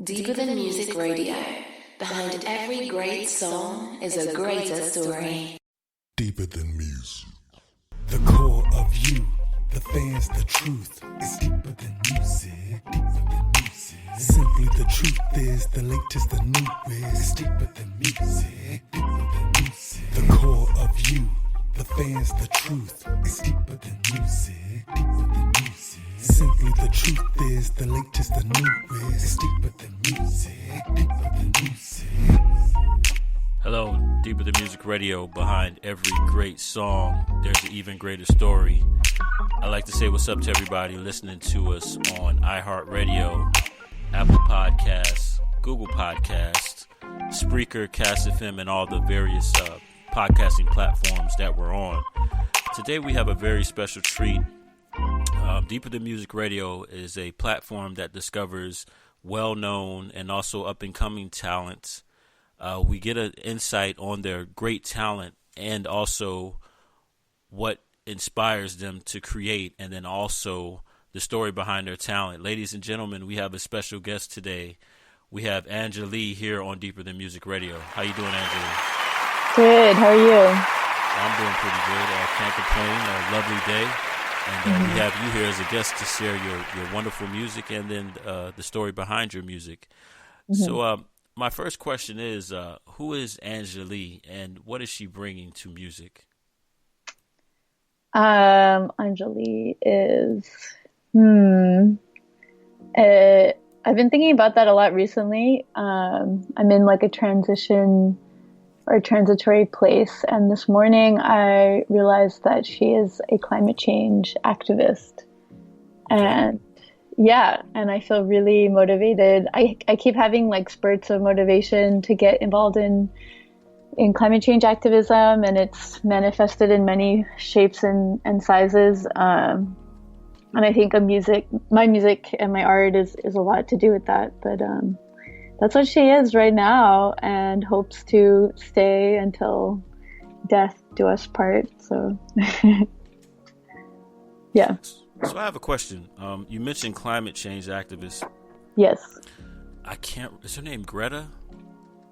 Deeper than music radio. Behind every great song is a greater story. Deeper than music. The core of you, the fans, the truth is deeper than music. Deeper than music. Simply the truth is the latest, the newest. It's deeper than music. Deeper than music. The core of you, the fans, the truth is deeper than music. Deeper than music. Simply the truth is the latest, the newest. It's deeper than music. Deeper than music. Hello, Deeper Than Music Radio. Behind every great song, there's an even greater story. I'd like to say what's up to everybody listening to us on iHeartRadio, Apple Podcasts, Google Podcasts, Spreaker, Cast FM, and all the various podcasting platforms that we're on. Today we have a very special treat. Deeper Than Music Radio is a platform that discovers well-known and also up-and-coming talents. We get an insight on their great talent and also what inspires them to create, and then also the story behind their talent. Ladies and gentlemen, we have a special guest today. We have Anjali here on Deeper Than Music Radio. How you doing, Anjali? Good. How are you? I'm doing pretty good. Can't complain. A lovely day. And we have you here as a guest to share your wonderful music and then the story behind your music. So my first question is, who is Anjali and what is she bringing to music? Anjali is, I've been thinking about that a lot recently. I'm in like a transition or a transitory place. And this morning I realized that she is a climate change activist. And and I feel really motivated. I keep having like spurts of motivation to get involved in climate change activism, and it's manifested in many shapes and sizes. And I think my music and my art is a lot to do with that. But that's what she is right now, and hopes to stay until death do us part. So, yeah. So I have a question. You mentioned climate change activists. Yes. Is her name Greta?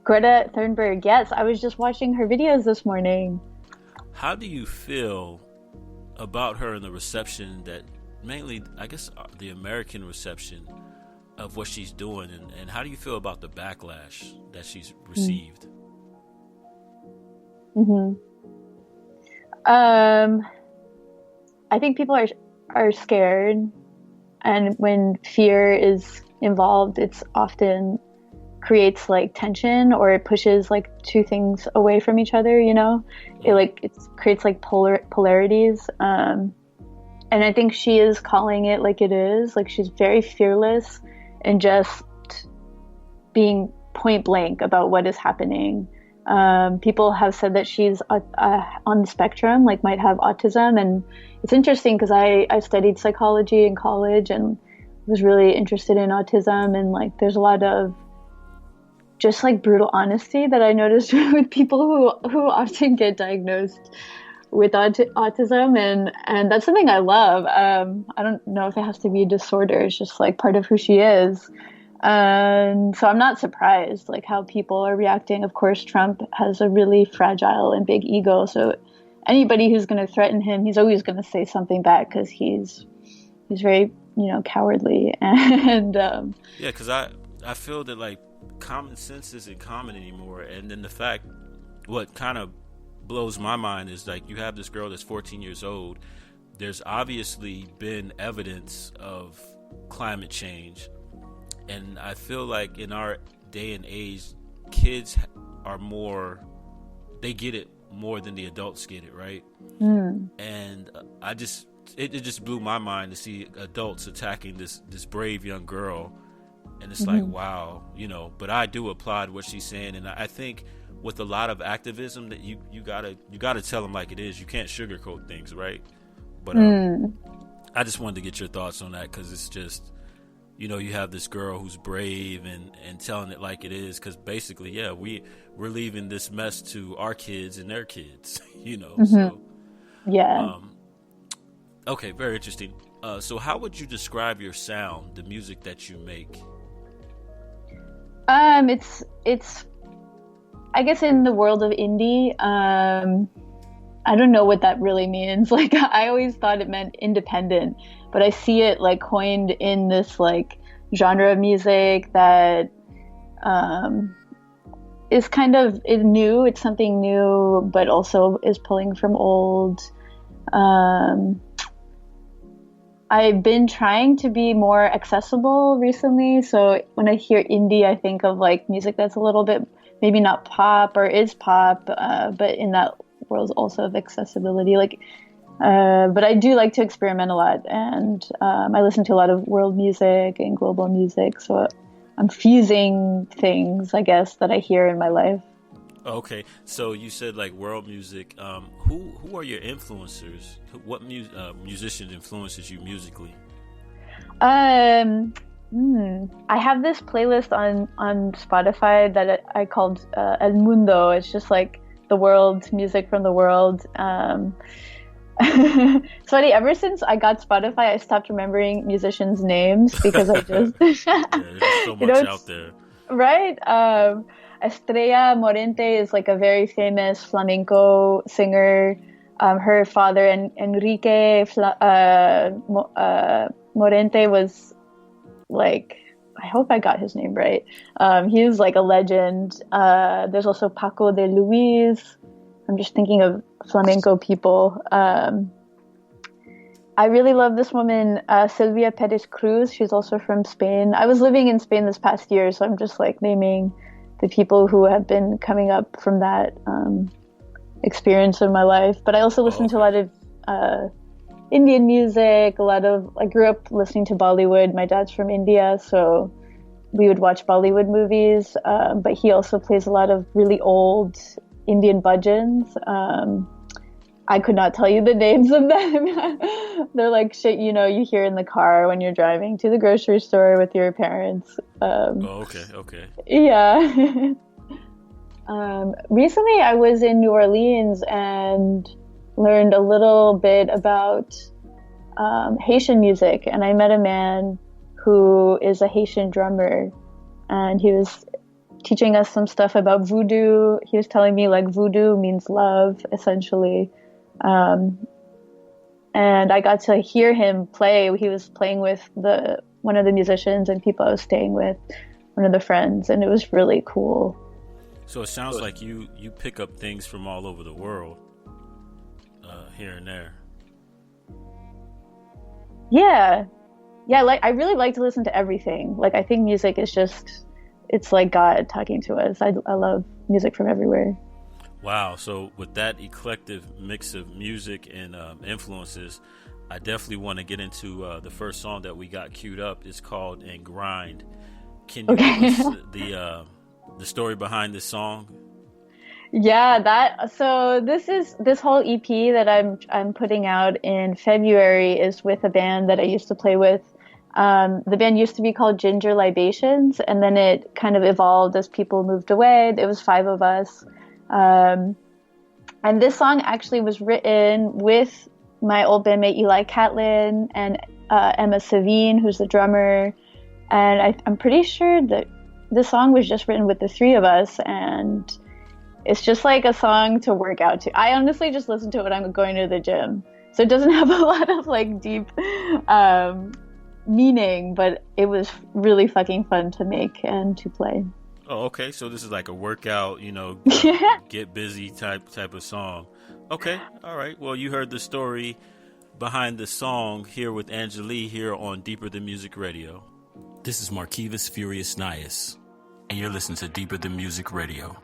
Greta Thunberg. Yes, I was just watching her videos this morning. How do you feel about her and the reception that mainly, I guess, the American reception of what she's doing, and how do you feel about the backlash that she's received? I think people are scared, and when fear is involved, it's often creates like tension, or it pushes like two things away from each other, you know. It creates like polarities, and I think she is calling it like it is. Like, she's very fearless and just being point blank about what is happening. People have said that she's on the spectrum, like might have autism. And it's interesting because I studied psychology in college and was really interested in autism. And like, there's a lot of just like brutal honesty that I noticed with people who often get diagnosed with autism. And that's something I love. I don't know if it has to be a disorder. It's just like part of who she is. And so I'm not surprised like how people are reacting. Of course, Trump has a really fragile and big ego. So anybody who's going to threaten him, he's always going to say something back because he's very, cowardly. And because I feel that like common sense isn't common anymore. And then the fact, what kind of blows my mind is like, you have this girl that's 14 years old. There's obviously been evidence of climate change. And I feel like in our day and age, kids they get it more than the adults get it, right? And it just blew my mind to see adults attacking this brave young girl. And it's like, wow, but I do applaud what she's saying. And I think with a lot of activism that you gotta tell them like it is. You can't sugarcoat things, right? But I just wanted to get your thoughts on that, because it's just, you have this girl who's brave and telling it like it is, because basically, we're leaving this mess to our kids and their kids, So, okay, very interesting. So how would you describe your sound, the music that you make? It's I guess in the world of indie, I don't know what that really means. Like I always thought it meant independent, but I see it like coined in this like genre of music that is kind of new. It's something new, but also is pulling from old. I've been trying to be more accessible recently. So when I hear indie, I think of like music that's a little bit maybe not pop or is pop, but in that world also of accessibility. But I do like to experiment a lot, and I listen to a lot of world music and global music. So I'm fusing things, I guess, that I hear in my life. Okay, so you said like world music. Who are your influencers? What musician influences you musically? I have this playlist on Spotify that I called El Mundo. It's just like the world, music from the world. It's funny, ever since I got Spotify, I stopped remembering musicians' names because I just there's so much out there, right? Estrella Morente is like a very famous flamenco singer. Her father, Enrique Morente, was like, I hope I got his name right. He was like a legend. There's also Paco de Luis. I'm just thinking of flamenco people. I really love this woman, Silvia Perez Cruz. She's also from Spain. I was living in Spain this past year, so I'm just like naming the people who have been coming up from that experience in my life. But I also listen to a lot of Indian music. I grew up listening to Bollywood. My dad's from India, so we would watch Bollywood movies. But he also plays a lot of really old Indian bhajans. I could not tell you the names of them. They're like shit, you hear in the car when you're driving to the grocery store with your parents. Okay. Yeah. Recently I was in New Orleans and learned a little bit about Haitian music, and I met a man who is a Haitian drummer, and he was teaching us some stuff about voodoo. He was telling me like voodoo means love, essentially. And I got to hear him play. He was playing with one of the musicians and people I was staying with, one of the friends, and it was really cool. So it sounds like you pick up things from all over the world, here and there. Yeah. I really like to listen to everything. Like, I think music is it's like God talking to us. I love music from everywhere. Wow. So with that eclectic mix of music and influences, I definitely want to get into the first song that we got queued up. It's called "And Grind." Can you give us the story behind this song? Yeah, so this whole EP that I'm putting out in February is with a band that I used to play with. The band used to be called Ginger Libations, and then it kind of evolved as people moved away. It was 5 of us. And this song actually was written with my old bandmate Eli Catlin and Emma Savine, who's the drummer. And I'm pretty sure that the song was just written with the 3 of us, and it's just like a song to work out to. I honestly just listen to it when I'm going to the gym. So it doesn't have a lot of like deep meaning, but it was really fucking fun to make and to play. Oh, okay. So this is like a workout, get busy type of song. Okay. All right. Well, you heard the story behind the song here with Anjali here on Deeper Than Music Radio. This is Marquivas Furious Nias, and you're listening to Deeper Than Music Radio.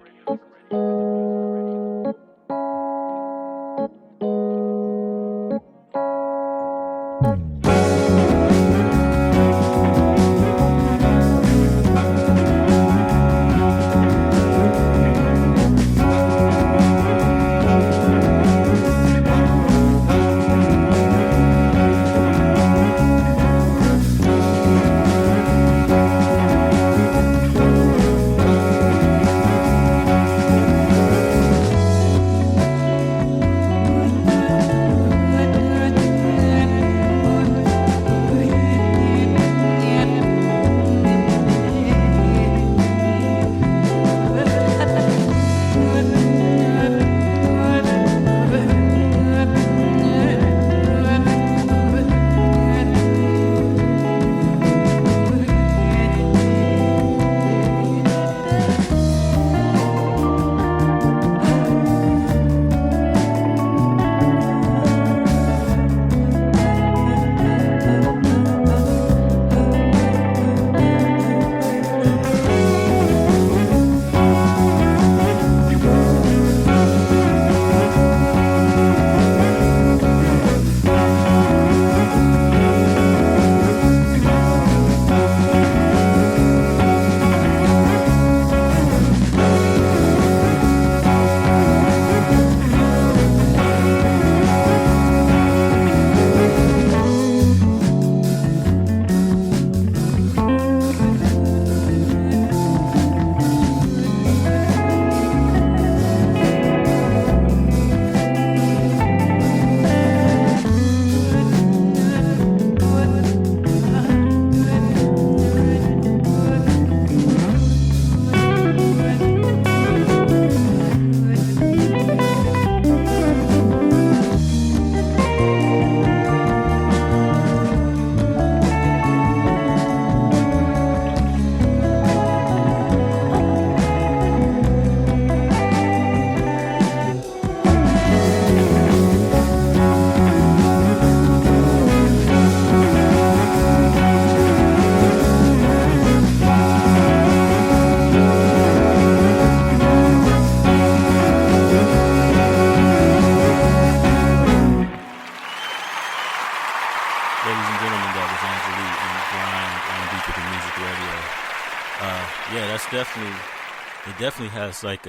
definitely has like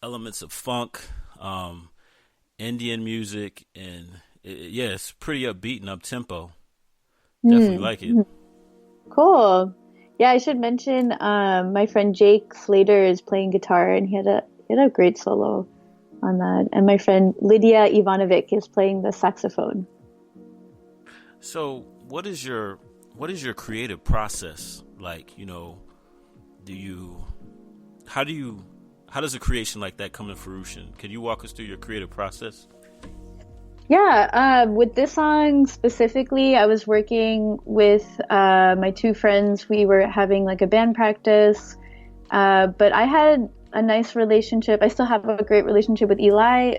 elements of funk, Indian music, and yeah, it's pretty upbeat and up tempo. Definitely like it. Cool. Yeah, I should mention my friend Jake Slater is playing guitar, and he had a great solo on that. And my friend Lydia Ivanovic is playing the saxophone. So, what is your creative process like? How does a creation like that come to fruition? Can you walk us through your creative process? Yeah, with this song specifically, I was working with my two friends. We were having like a band practice, but I had a nice relationship. I still have a great relationship with Eli,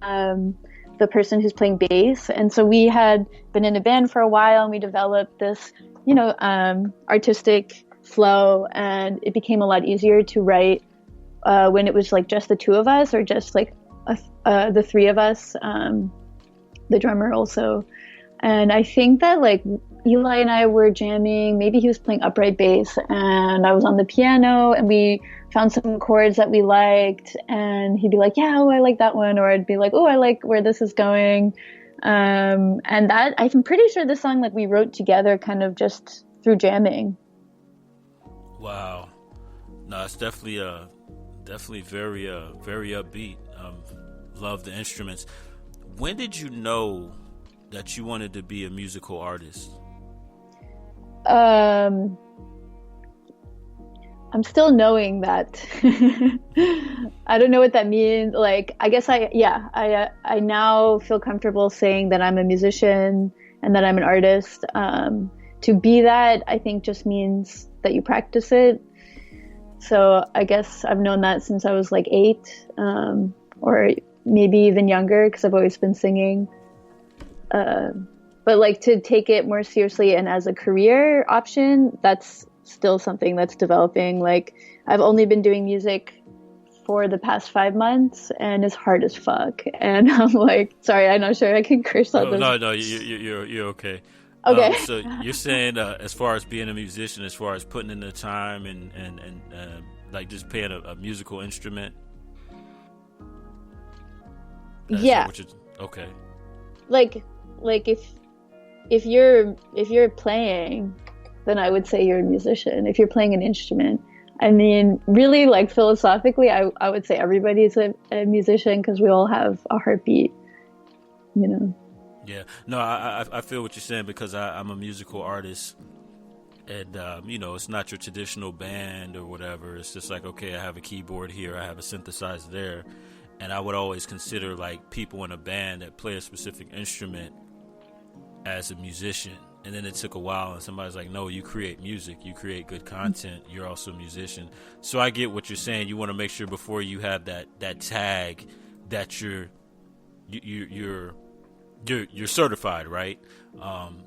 the person who's playing bass. And so we had been in a band for a while, and we developed this, artistic flow, and it became a lot easier to write when it was like just the two of us, or just like the three of us, the drummer also. And I think that like Eli and I were jamming, maybe he was playing upright bass and I was on the piano, and we found some chords that we liked, and he'd be like, yeah, oh, I like that one. Or I'd be like, oh, I like where this is going. And that, I'm pretty sure this song like we wrote together kind of just through jamming. Wow. No, it's definitely very upbeat. Love the instruments. When did you know that you wanted to be a musical artist? I'm still knowing that. I don't know what that means. Like, I guess I now feel comfortable saying that I'm a musician and that I'm an artist. To be that, I think just means that you practice it. So I guess I've known that since I was like 8, or maybe even younger, because I've always been singing. But like to take it more seriously and as a career option, that's still something that's developing. Like I've only been doing music for the past 5 months, and it's hard as fuck. And I'm like, sorry, I'm not sure I can curse on this. No, you're okay. Okay. So you're saying, as far as being a musician, as far as putting in the time and like just playing a musical instrument. Yeah. Okay. Like if you're playing, then I would say you're a musician. If you're playing an instrument, I mean, really, like philosophically, I would say everybody's a musician, because we all have a heartbeat, Yeah, no, I feel what you're saying, because I'm a musical artist, and it's not your traditional band or whatever. It's just like, okay, I have a keyboard here, I have a synthesizer there, and I would always consider like people in a band that play a specific instrument as a musician. And then it took a while, and somebody's like, no, you create music, you create good content, you're also a musician. So I get what you're saying. You want to make sure before you have that tag that you're certified, right?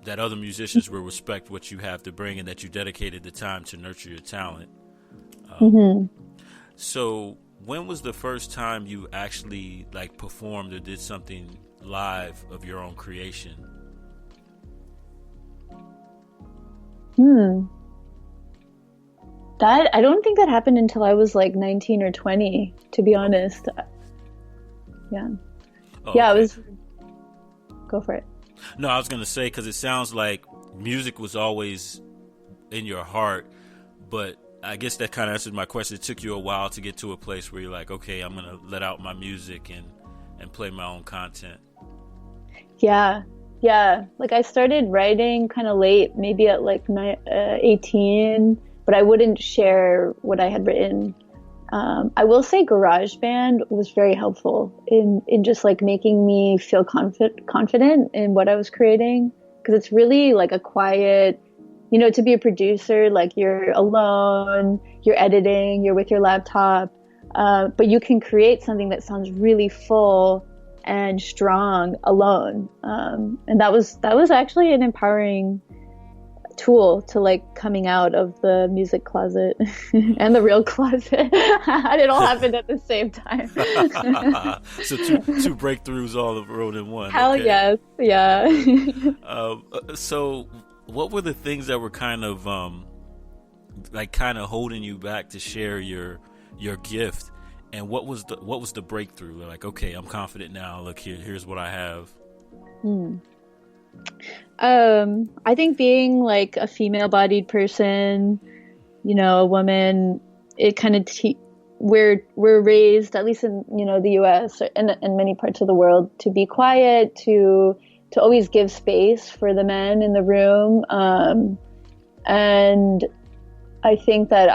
That other musicians will respect what you have to bring, and that you dedicated the time to nurture your talent. So when was the first time you actually like performed or did something live of your own creation? That, I don't think that happened until I was like 19 or 20, to be honest. Yeah. Oh, yeah, okay. I was. Go for it. No, I was going to say, because it sounds like music was always in your heart, but I guess that kind of answered my question. It took you a while to get to a place where you're like, okay, I'm going to let out my music and play my own content. Yeah. Like I started writing kind of late, maybe at like 18, but I wouldn't share what I had written. I will say GarageBand was very helpful in just like making me feel confident in what I was creating, because it's really like a quiet, to be a producer, like you're alone, you're editing, you're with your laptop, but you can create something that sounds really full and strong alone. And that was actually an empowering tool to like coming out of the music closet and the real closet. It all happened at the same time. So two breakthroughs all rolled in one. Hell okay. Yes, yeah. So what were the things that were kind of like kind of holding you back to share your gift? And what was the breakthrough? Like, okay, I'm confident now. Look, here's what I have. I think being like a female-bodied person, you know, a woman, it kind of we're raised, at least in, you know, the U.S. and in many parts of the world, to be quiet, to always give space for the men in the room, and I think that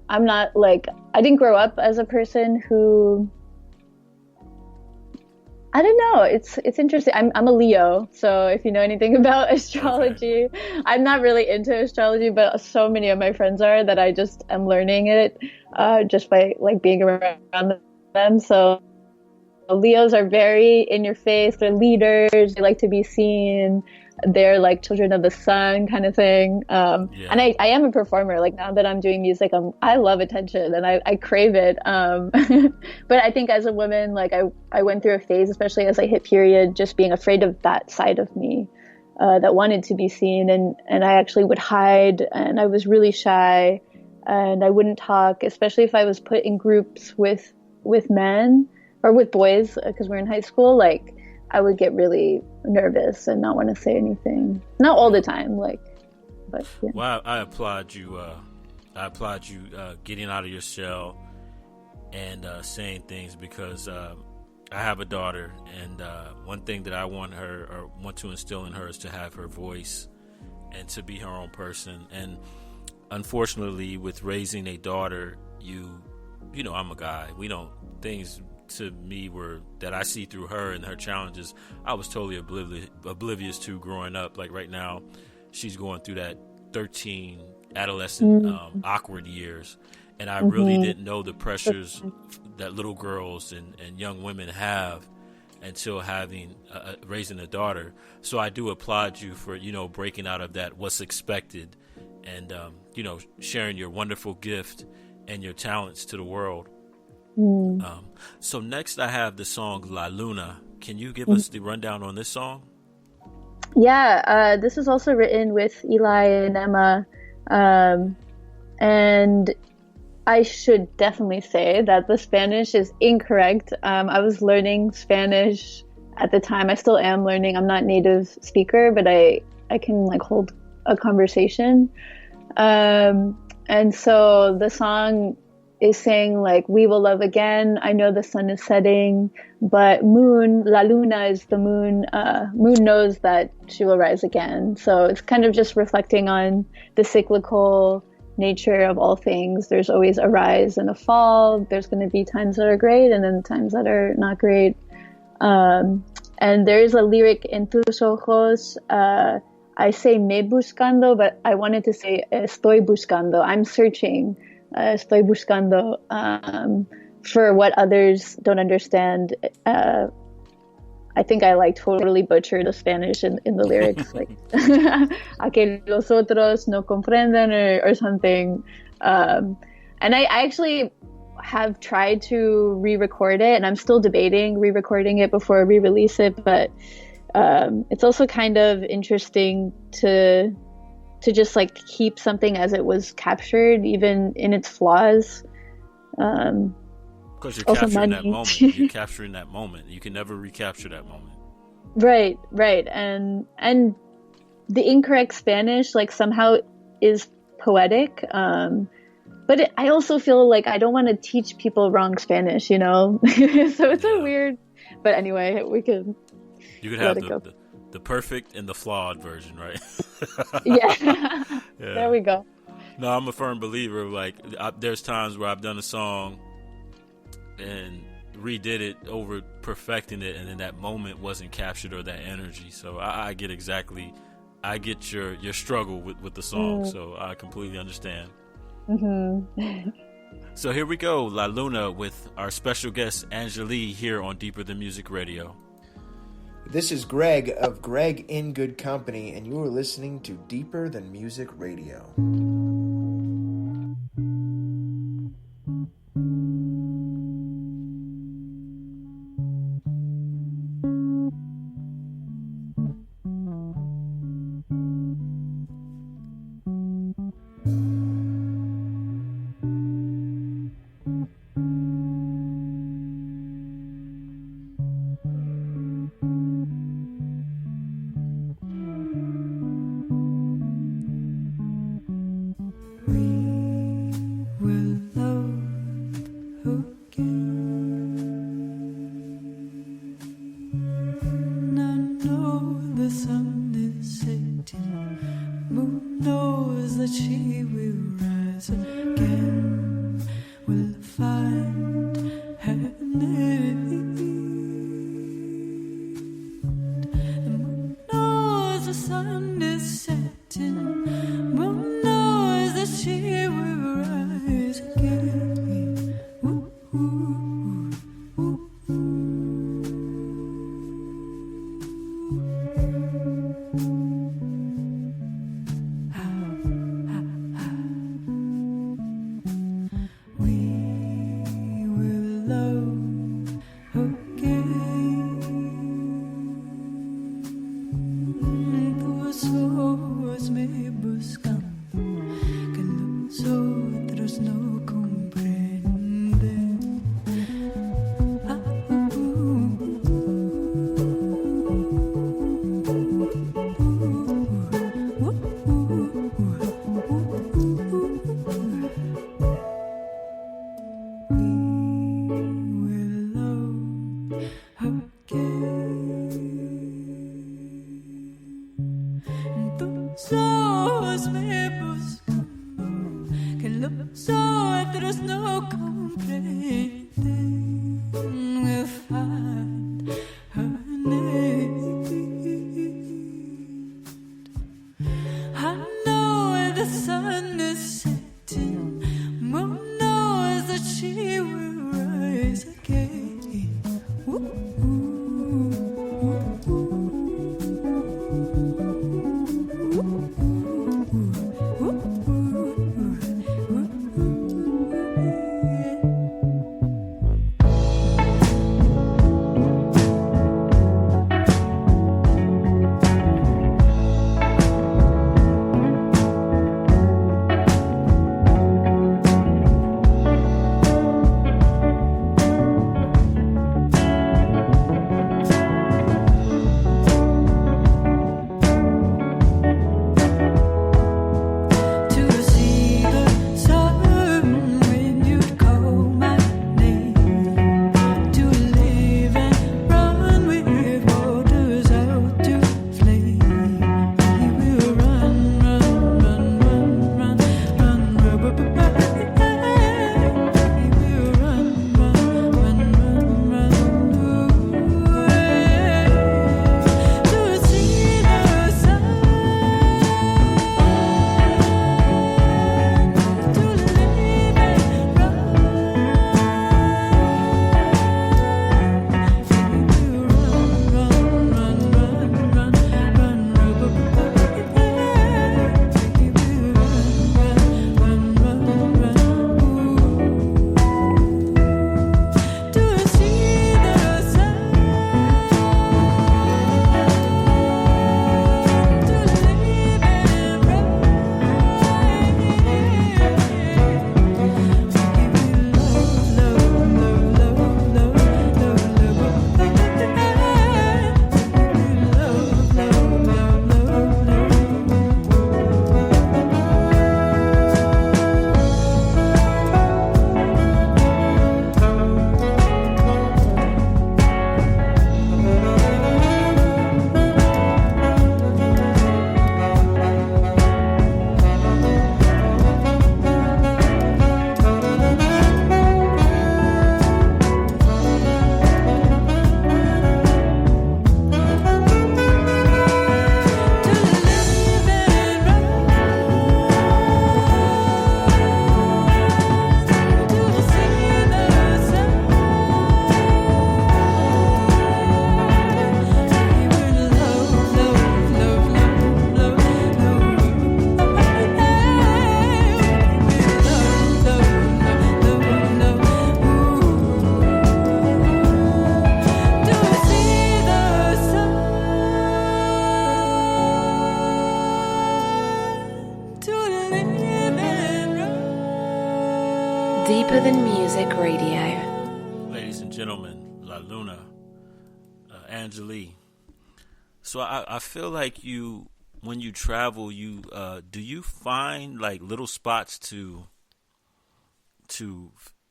I'm not like, I didn't grow up as a person who, I don't know. It's interesting. I'm a Leo, so if you know anything about astrology, okay. I'm not really into astrology, but so many of my friends are that I just am learning it just by like being around them. So Leos are very in your face. They're leaders. They like to be seen. They're like children of the sun kind of thing. And I am a performer. Like now that I'm doing music, I love attention and I crave it. But I think as a woman, like I went through a phase, especially as I hit period, just being afraid of that side of me that wanted to be seen. And I actually would hide, and I was really shy, and I wouldn't talk, especially if I was put in groups with men or with boys, because we're in high school. Like I would get really nervous and not want to say anything. Not all the time, like, but yeah. Well, I applaud you. Getting out of your shell and saying things, because I have a daughter, and one thing that I want to instill in her is to have her voice and to be her own person. And unfortunately, with raising a daughter, you know, I'm a guy. We don't things. To me were that I see through her and her challenges, I was totally oblivious to growing up. Like right now, she's going through that 13 adolescent awkward years, and I really didn't know the pressures that little girls and young women have until having raising a daughter. So I do applaud you for, you know, breaking out of that what's expected and you know, sharing your wonderful gift and your talents to the world. So next I have the song La Luna. Can you give us the rundown on this song? Yeah, this is also written with Eli and Emma, and I should definitely say that the Spanish is incorrect. I was learning Spanish at the time. I still am learning. I'm not native speaker, but I can like hold a conversation. And so the song is saying like, we will love again. I know the sun is setting, but La Luna is the moon. Moon knows that she will rise again. So it's kind of just reflecting on the cyclical nature of all things. There's always a rise and a fall. There's going to be times that are great and then times that are not great. And there is a lyric in Tus Ojos. I say me buscando, but I wanted to say estoy buscando. I'm searching. Estoy buscando for what others don't understand. I think I like totally butchered the Spanish in the lyrics, like a que los otros no comprenden or something. And I actually have tried to re-record it, and I'm still debating re-recording it before I re-release it. But it's also kind of interesting to just like keep something as it was captured, even in its flaws. Because you're capturing that moment. You're capturing that moment. You can never recapture that moment. Right. And the incorrect Spanish like somehow is poetic. But I also feel like I don't want to teach people wrong Spanish, you know? So it's a weird, but anyway, you could have the perfect and the flawed version, right? Yeah. There we go. No, I'm a firm believer of like, there's times where I've done a song and redid it over perfecting it, and then that moment wasn't captured or that energy. So I get your struggle with the song. So I completely understand. So here we go, La Luna with our special guest Anjali here on Deeper Than Music Radio. This is Greg of Greg in Good Company, and you are listening to Deeper Than Music Radio. sun is setting, moon knows that she will rise again, will find her need. The moon knows the sun is setting, moon knows that she will rise again. Ooh, ooh, ooh, ooh. Deeper Than Music Radio. Ladies and gentlemen, La Luna, Anjali. So I feel like you, when you travel, you do you find like little spots to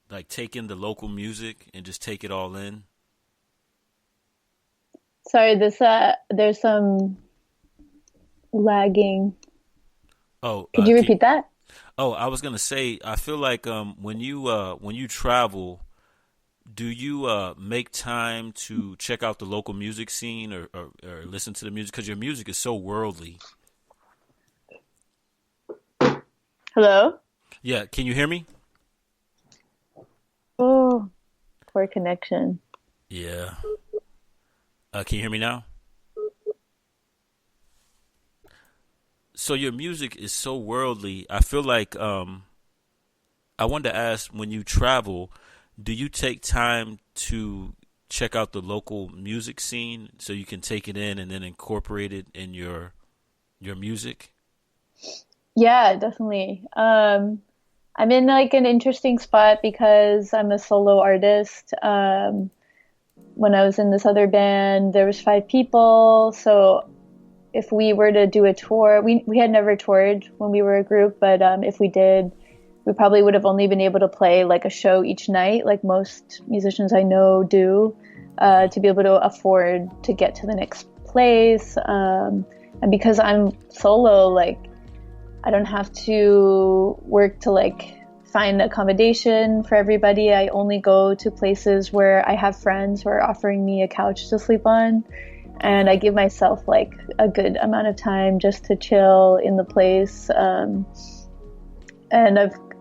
like take in the local music and just take it all in? Sorry, this there's some lagging. Oh, Could you repeat that? Oh, I was gonna say, I feel like when you travel, do you make time to check out the local music scene or listen to the music? Because your music is so worldly. Hello? Yeah, can you hear me? Oh, poor connection. Yeah. Can you hear me now? So your music is so worldly. I feel like I wanted to ask, when you travel, do you take time to check out the local music scene so you can take it in and then incorporate it in your music? Yeah, definitely. I'm in like an interesting spot because I'm a solo artist. When I was in this other band, there was 5 people. So if we were to do a tour, we had never toured when we were a group, but if we did, we probably would have only been able to play like a show each night, like most musicians I know do, to be able to afford to get to the next place. And because I'm solo, like I don't have to work to like find accommodation for everybody. I only go to places where I have friends who are offering me a couch to sleep on. And I give myself like a good amount of time just to chill in the place. And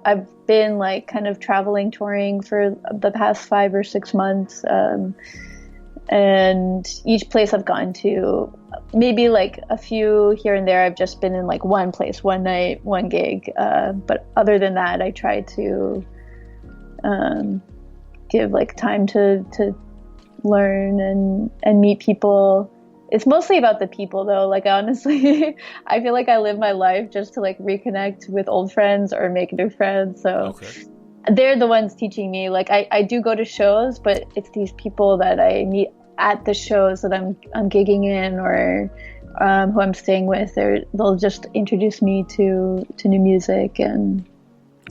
I've been like kind of traveling, touring for the past 5 or 6 months. And each place I've gone to, maybe like a few here and there, I've just been in like one place, one night, one gig. But other than that, I try to give like time to learn and meet people. It's mostly about the people though. Like honestly, I feel like I live my life just to like reconnect with old friends or make new friends. So they're the ones teaching me. Like I do go to shows, but it's these people that I meet at the shows that I'm gigging in or who I'm staying with. They'll just introduce me to new music. And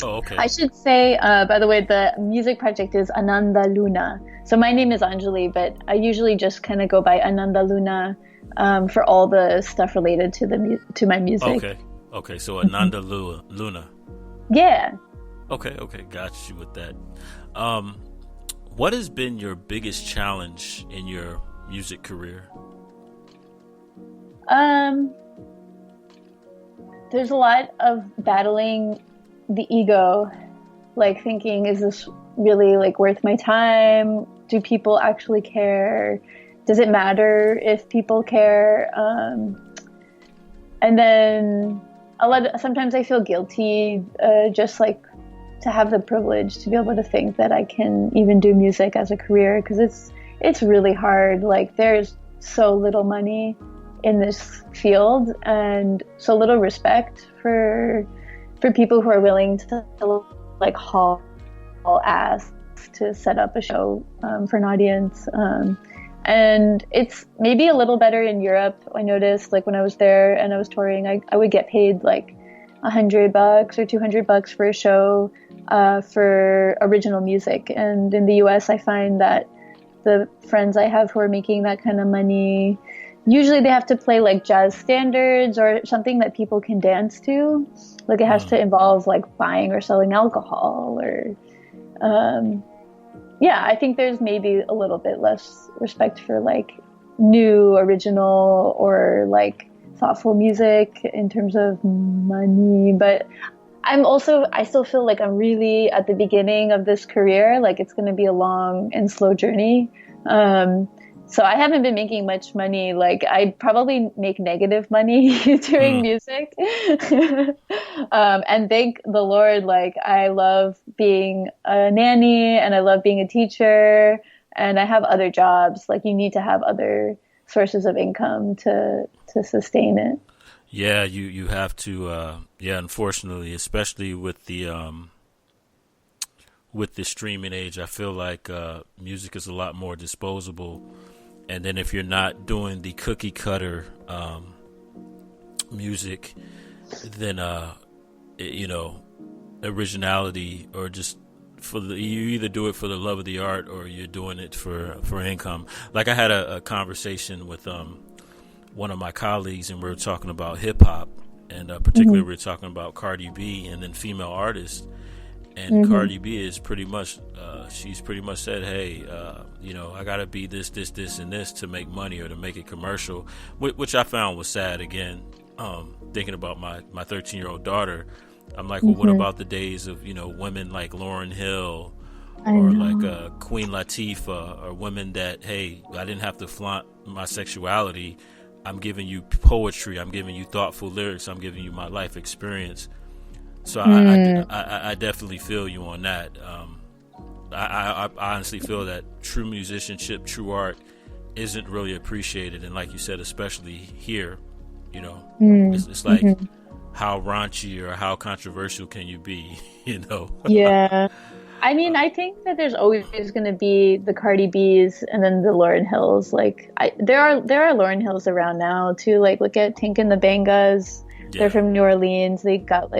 I should say, by the way, the music project is Ananda Luna. So my name is Anjali, but I usually just kind of go by Ananda Luna for all the stuff related to my music. Okay. So Ananda Luna. Yeah. Okay. Got you with that. What has been your biggest challenge in your music career? There's a lot of battling the ego, like thinking, is this really like worth my time? Do people actually care? Does it matter if people care? And then sometimes I feel guilty, just like to have the privilege to be able to think that I can even do music as a career, because it's really hard. Like there's so little money in this field and so little respect for people who are willing to like haul ass to set up a show for an audience. And it's maybe a little better in Europe. I noticed like when I was there and I was touring, I would get paid like $100 or $200 for a show for original music. And in the US, I find that the friends I have who are making that kind of money, usually they have to play like jazz standards or something that people can dance to. Like it has to involve like buying or selling alcohol or, I think there's maybe a little bit less respect for like new, original or like thoughtful music in terms of money. But I still feel like I'm really at the beginning of this career. Like it's going to be a long and slow journey. So I haven't been making much money. Like I probably make negative money doing music. And thank the Lord, like I love being a nanny and I love being a teacher and I have other jobs. Like you need to have other sources of income to sustain it. Yeah, you have to. Unfortunately, especially with the streaming age, I feel like music is a lot more disposable. And then if you're not doing the cookie cutter music, then originality or just you either do it for the love of the art or you're doing it for income. Like I had a conversation with one of my colleagues, and we were talking about hip hop, and particularly we were talking about Cardi B and then female artists. And Cardi B is pretty much, she's pretty much said, hey, I got to be this, and this to make money or to make it commercial, which I found was sad. Again, thinking about my 13-year-old daughter, I'm like, well, what about the days of, women like Lauryn Hill or like Queen Latifah, or women that, hey, I didn't have to flaunt my sexuality. I'm giving you poetry. I'm giving you thoughtful lyrics. I'm giving you my life experience. So I definitely feel you on that. I honestly feel that true musicianship, true art, isn't really appreciated, and like you said, especially here, it's like how raunchy or how controversial can you be, Yeah. I mean, I think that there's always going to be the Cardi B's and then the Lauryn Hills. Like, there are Lauryn Hills around now too. Like, look at Tink and the Bangas. Yeah. They're from New Orleans. They got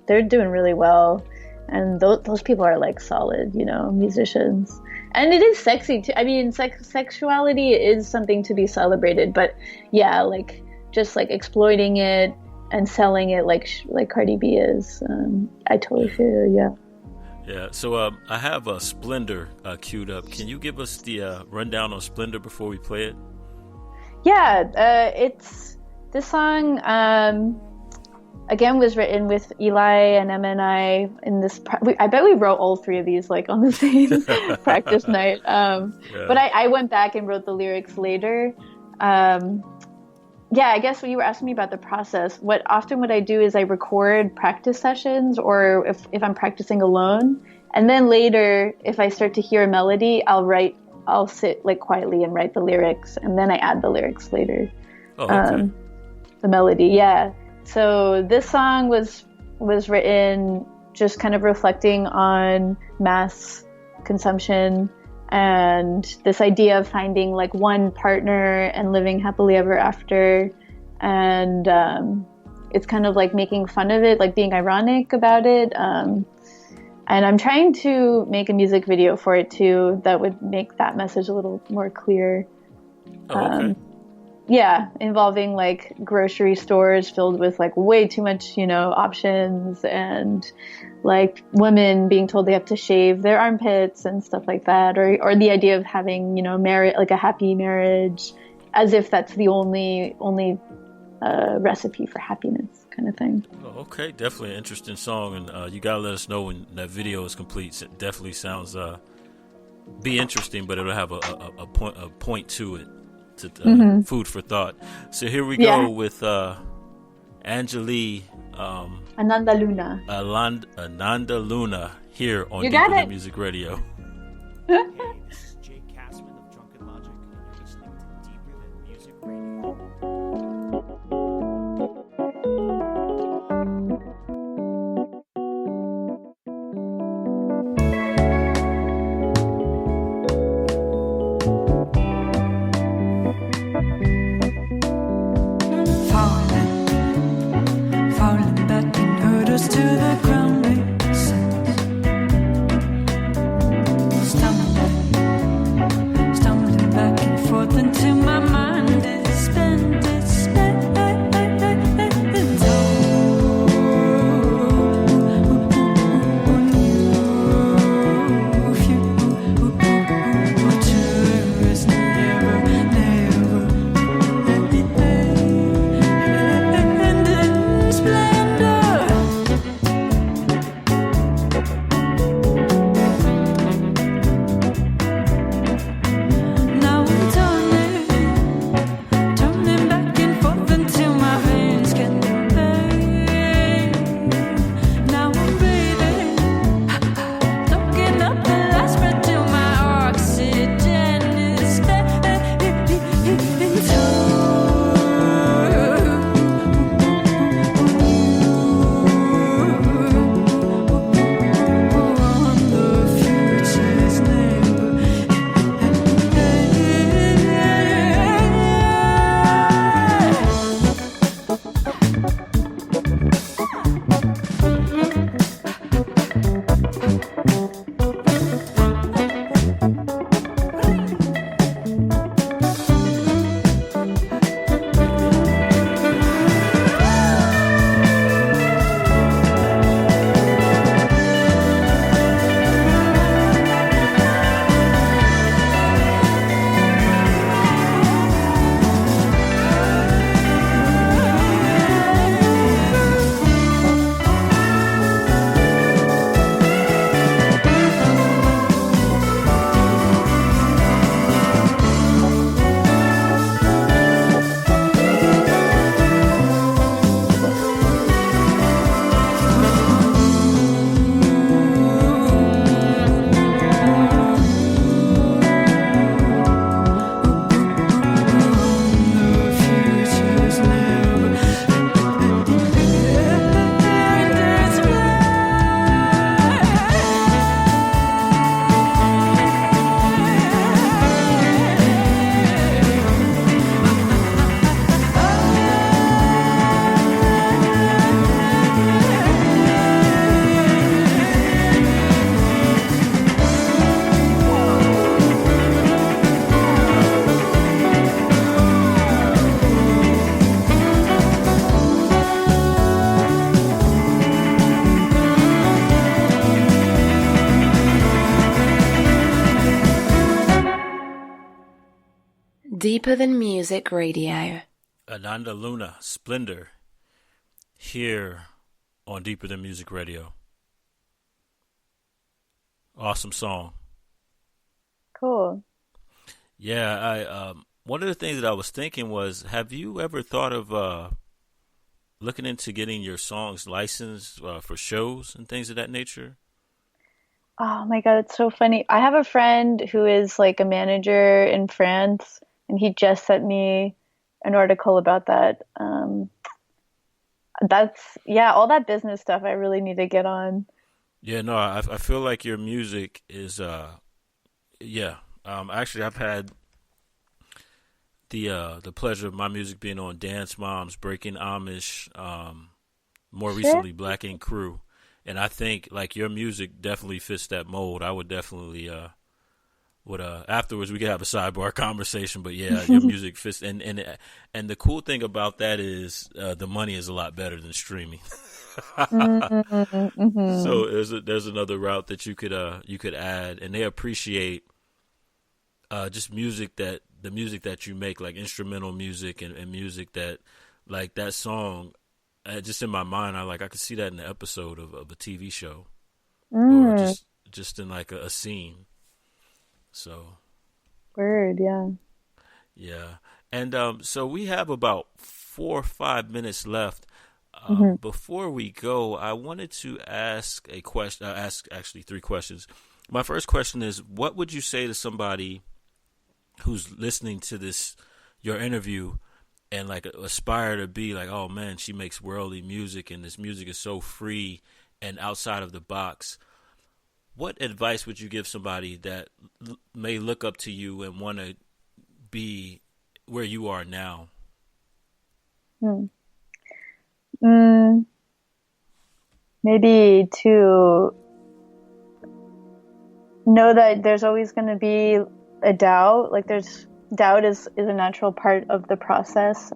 they're doing really well, and those people are like solid, musicians. And it is sexy too. I mean, sexuality is something to be celebrated, but yeah, like just like exploiting it and selling it like Cardi B is. I totally feel Yeah. So I have a Splendor queued up. Can you give us the rundown on Splendor before we play it? Yeah, it's this song. Again, was written with Eli and Emma and I in this. I bet we wrote all three of these like on the same practice night. But I went back and wrote the lyrics later. Yeah, I guess when you were asking me about the process, what I do is I record practice sessions, or if I'm practicing alone, and then later, if I start to hear a melody, I'll sit like quietly and write the lyrics, and then I add the lyrics later. Oh, okay. The melody, yeah. So this song was written just kind of reflecting on mass consumption and this idea of finding like one partner and living happily ever after. And it's kind of like making fun of it, like being ironic about it. And I'm trying to make a music video for it too that would make that message a little more clear. Oh, okay. Yeah, involving like grocery stores filled with like way too much, options, and like women being told they have to shave their armpits and stuff like that, or the idea of having, like a happy marriage, as if that's the only recipe for happiness, kind of thing. Oh, okay, definitely an interesting song, and you gotta let us know when that video is complete. It definitely sounds be interesting, but it'll have a point to it. Food for thought. So here we go with Anjali, Ananda Luna. Ananda Luna here on Deeper Than Music Radio. To the ground, stumbling back and forth until my mind is spent. Deeper Than Music Radio. Ananda Luna, Splendor, here on Deeper Than Music Radio. Awesome song. Cool. Yeah, I one of the things that I was thinking was, have you ever thought of looking into getting your songs licensed for shows and things of that nature? Oh my God, it's so funny. I have a friend who is like a manager in France, and he just sent me an article about that. All that business stuff I really need to get on. Yeah, no, I feel like your music is, actually, I've had the pleasure of my music being on Dance Moms, Breaking Amish, more recently Black Ink Crew, and I think like your music definitely fits that mold. I would definitely afterwards we could have a sidebar conversation, but yeah, your music fits, and the cool thing about that is the money is a lot better than streaming. Mm-hmm. So there's another route that you could add, and they appreciate just the music that you make, like instrumental music and music that, like that song, just in my mind, I could see that in the episode of a TV show, or just in like a scene. So Word, yeah. Yeah. And so we have about 4 or 5 minutes left. Before we go, I wanted to ask a question. Ask actually 3 questions. My first question is, what would you say to somebody who's listening to your interview, and like aspire to be like, oh man, she makes worldly music, and this music is so free and outside of the box? What advice would you give somebody that may look up to you and want to be where you are now? Maybe to know that there's always going to be a doubt. Like doubt is a natural part of the process,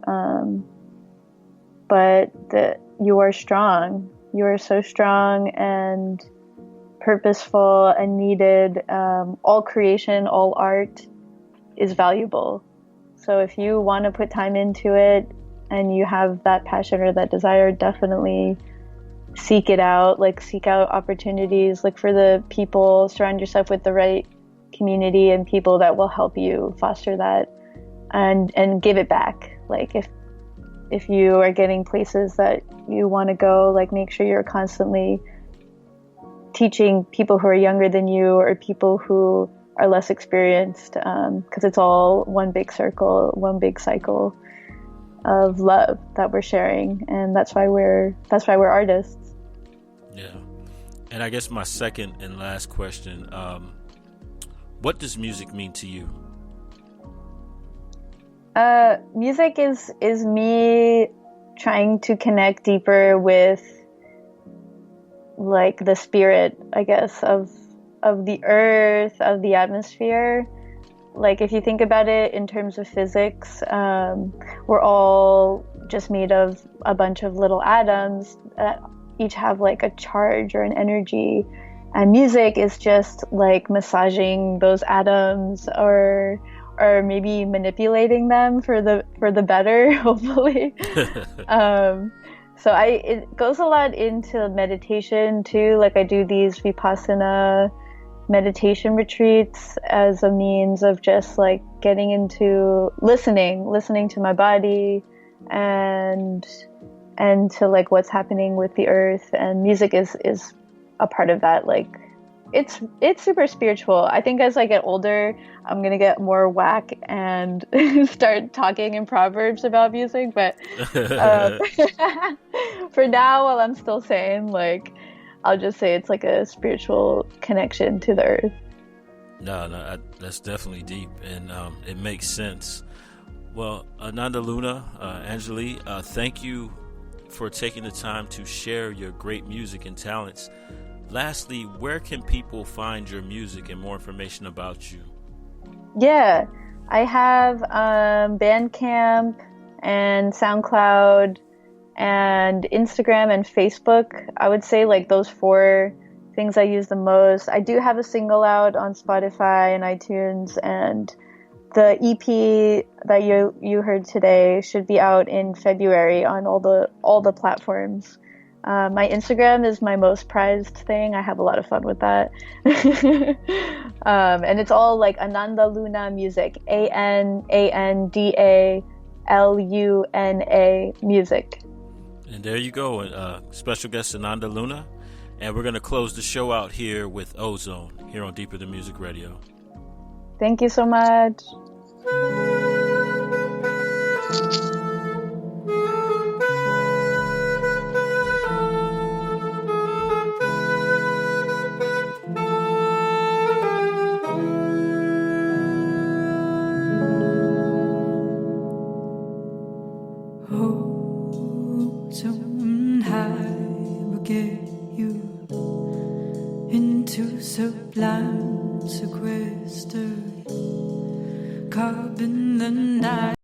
but that you are strong. You are so strong and purposeful and needed. All creation, all art is valuable. So if you want to put time into it and you have that passion or that desire, definitely seek it out. Like, seek out opportunities. Look for the people, surround yourself with the right community and people that will help you foster that, and give it back. Like, if you are getting places that you want to go, like, make sure you're constantly teaching people who are younger than you or people who are less experienced, because it's all one big circle, one big cycle of love that we're sharing, and that's why we're artists. Yeah. And I guess my second and last question, what does music mean to you? Music is me trying to connect deeper with, like, the spirit, I guess, of the earth, of the atmosphere. Like, if you think about it in terms of physics, we're all just made of a bunch of little atoms that each have like a charge or an energy, and music is just like massaging those atoms, or maybe manipulating them for the better, hopefully. So it goes a lot into meditation too. Like, I do these Vipassana meditation retreats as a means of just like getting into listening to my body and to like what's happening with the earth, and music is a part of that. Like, it's super spiritual. I think as I get older, I'm gonna get more whack and start talking in proverbs about music, but for now, while I'm still sane, like, I'll just say it's like a spiritual connection to the earth. No, that's definitely deep, and it makes sense. Well, Ananda Luna, Anjali, thank you for taking the time to share your great music and talents. Lastly, where can people find your music and more information about you? Yeah, I have Bandcamp and SoundCloud and Instagram and Facebook. I would say like those 4 things I use the most. I do have a single out on Spotify and iTunes, and the EP that you heard today should be out in February on all the platforms. My Instagram is my most prized thing. I have a lot of fun with that. And it's all like Ananda Luna music, ANANDALUNA music. And there you go, special guest Ananda Luna. And we're going to close the show out here with Ozone here on Deeper Than Music Radio. Thank you so much. Ozone high will get you into sublime sequester, carbon the night.